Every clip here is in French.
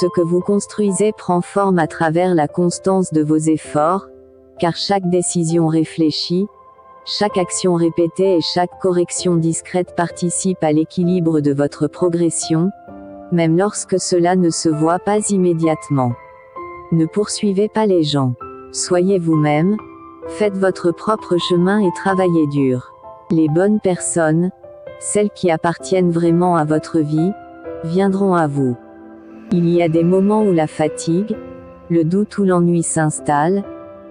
Ce que vous construisez prend forme à travers la constance de vos efforts, car chaque décision réfléchie, chaque action répétée et chaque correction discrète participe à l'équilibre de votre progression, même lorsque cela ne se voit pas immédiatement. Ne poursuivez pas les gens. Soyez vous-même, faites votre propre chemin et travaillez dur. Les bonnes personnes, celles qui appartiennent vraiment à votre vie, viendront à vous. Il y a des moments où la fatigue, le doute ou l'ennui s'installent,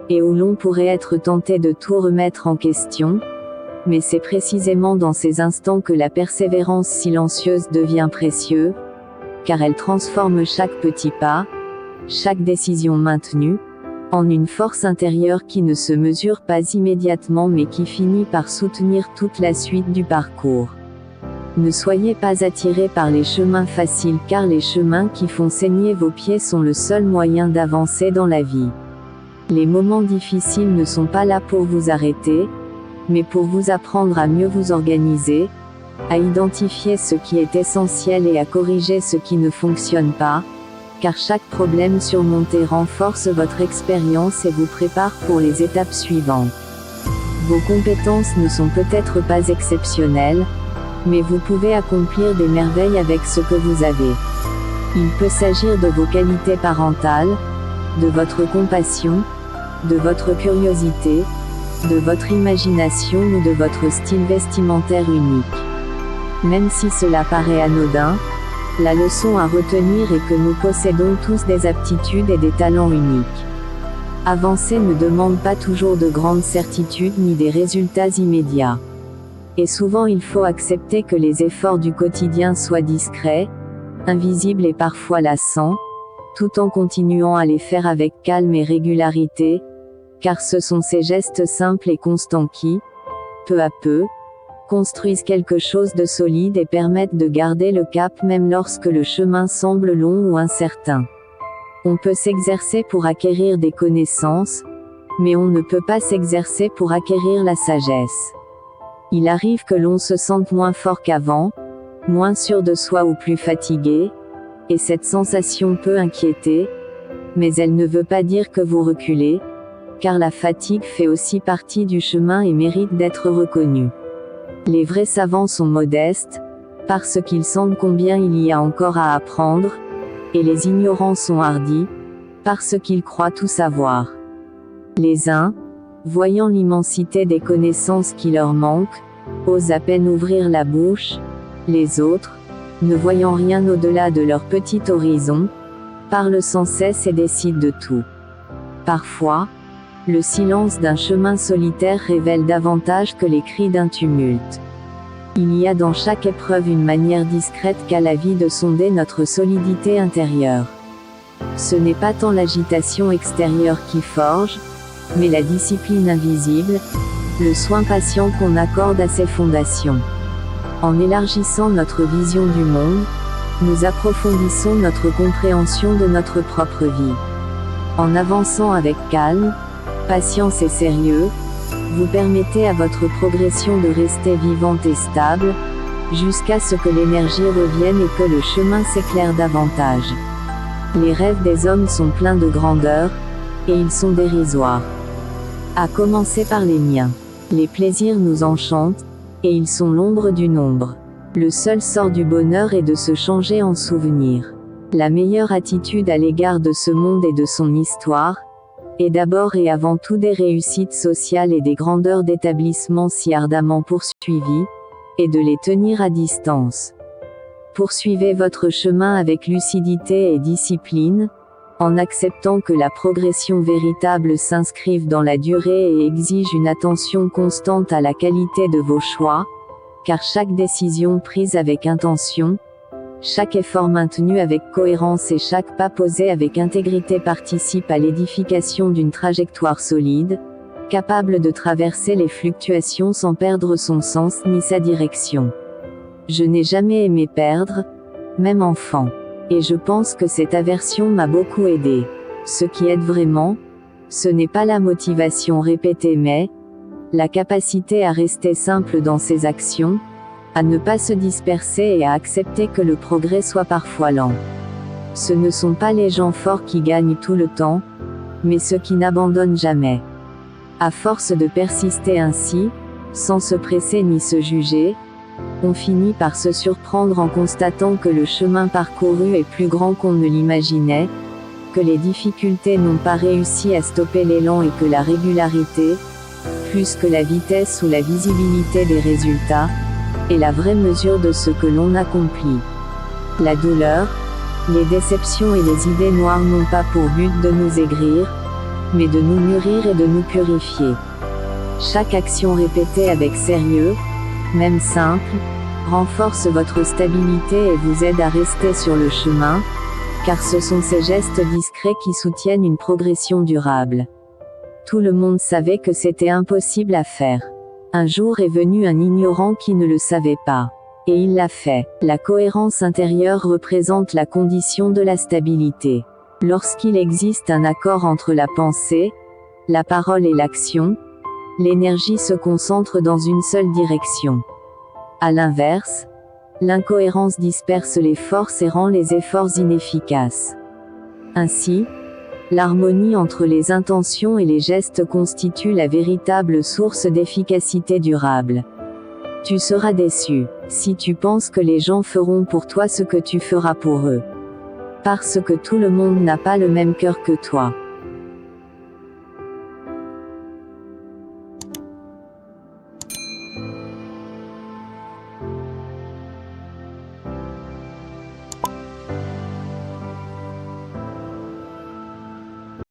et où l'on pourrait être tenté de tout remettre en question, mais c'est précisément dans ces instants que la persévérance silencieuse devient précieuse, car elle transforme chaque petit pas, chaque décision maintenue, en une force intérieure qui ne se mesure pas immédiatement mais qui finit par soutenir toute la suite du parcours. Ne soyez pas attirés par les chemins faciles car les chemins qui font saigner vos pieds sont le seul moyen d'avancer dans la vie. Les moments difficiles ne sont pas là pour vous arrêter, mais pour vous apprendre à mieux vous organiser, à identifier ce qui est essentiel et à corriger ce qui ne fonctionne pas, car chaque problème surmonté renforce votre expérience et vous prépare pour les étapes suivantes. Vos compétences ne sont peut-être pas exceptionnelles, mais vous pouvez accomplir des merveilles avec ce que vous avez. Il peut s'agir de vos qualités parentales, de votre compassion, de votre curiosité, de votre imagination ou de votre style vestimentaire unique. Même si cela paraît anodin, la leçon à retenir est que nous possédons tous des aptitudes et des talents uniques. Avancer ne demande pas toujours de grandes certitudes ni des résultats immédiats. Et souvent il faut accepter que les efforts du quotidien soient discrets, invisibles et parfois lassants, tout en continuant à les faire avec calme et régularité, car ce sont ces gestes simples et constants qui, peu à peu, construisent quelque chose de solide et permettent de garder le cap même lorsque le chemin semble long ou incertain. On peut s'exercer pour acquérir des connaissances, mais on ne peut pas s'exercer pour acquérir la sagesse. Il arrive que l'on se sente moins fort qu'avant, moins sûr de soi ou plus fatigué, et cette sensation peut inquiéter, mais elle ne veut pas dire que vous reculez, car la fatigue fait aussi partie du chemin et mérite d'être reconnue. Les vrais savants sont modestes, parce qu'ils sentent combien il y a encore à apprendre, et les ignorants sont hardis, parce qu'ils croient tout savoir. Les uns, voyant l'immensité des connaissances qui leur manquent, osent à peine ouvrir la bouche, les autres, ne voyant rien au-delà de leur petit horizon, parlent sans cesse et décident de tout. Parfois, le silence d'un chemin solitaire révèle davantage que les cris d'un tumulte. Il y a dans chaque épreuve une manière discrète qu'a la vie de sonder notre solidité intérieure. Ce n'est pas tant l'agitation extérieure qui forge, mais la discipline invisible, le soin patient qu'on accorde à ses fondations. En élargissant notre vision du monde, nous approfondissons notre compréhension de notre propre vie. En avançant avec calme, patience et sérieux, vous permettez à votre progression de rester vivante et stable, jusqu'à ce que l'énergie revienne et que le chemin s'éclaire davantage. Les rêves des hommes sont pleins de grandeur, et ils sont dérisoires. À commencer par les miens. Les plaisirs nous enchantent, et ils sont l'ombre du nombre. Le seul sort du bonheur est de se changer en souvenir. La meilleure attitude à l'égard de ce monde et de son histoire, est d'abord et avant tout des réussites sociales et des grandeurs d'établissements si ardemment poursuivis, et de les tenir à distance. Poursuivez votre chemin avec lucidité et discipline, en acceptant que la progression véritable s'inscrive dans la durée et exige une attention constante à la qualité de vos choix, car chaque décision prise avec intention, chaque effort maintenu avec cohérence et chaque pas posé avec intégrité participe à l'édification d'une trajectoire solide, capable de traverser les fluctuations sans perdre son sens ni sa direction. Je n'ai jamais aimé perdre, même enfant. Et je pense que cette aversion m'a beaucoup aidé. Ce qui aide vraiment, ce n'est pas la motivation répétée mais la capacité à rester simple dans ses actions, à ne pas se disperser et à accepter que le progrès soit parfois lent. Ce ne sont pas les gens forts qui gagnent tout le temps, mais ceux qui n'abandonnent jamais. À force de persister ainsi, sans se presser ni se juger, on finit par se surprendre en constatant que le chemin parcouru est plus grand qu'on ne l'imaginait, que les difficultés n'ont pas réussi à stopper l'élan et que la régularité, plus que la vitesse ou la visibilité des résultats, est la vraie mesure de ce que l'on accomplit. La douleur, les déceptions et les idées noires n'ont pas pour but de nous aigrir, mais de nous mûrir et de nous purifier. Chaque action répétée avec sérieux, même simple, renforce votre stabilité et vous aide à rester sur le chemin, car ce sont ces gestes discrets qui soutiennent une progression durable. Tout le monde savait que c'était impossible à faire. Un jour est venu un ignorant qui ne le savait pas. Et il l'a fait. La cohérence intérieure représente la condition de la stabilité. Lorsqu'il existe un accord entre la pensée, la parole et l'action, l'énergie se concentre dans une seule direction. À l'inverse, l'incohérence disperse les forces et rend les efforts inefficaces. Ainsi, l'harmonie entre les intentions et les gestes constitue la véritable source d'efficacité durable. Tu seras déçu si tu penses que les gens feront pour toi ce que tu feras pour eux. Parce que tout le monde n'a pas le même cœur que toi.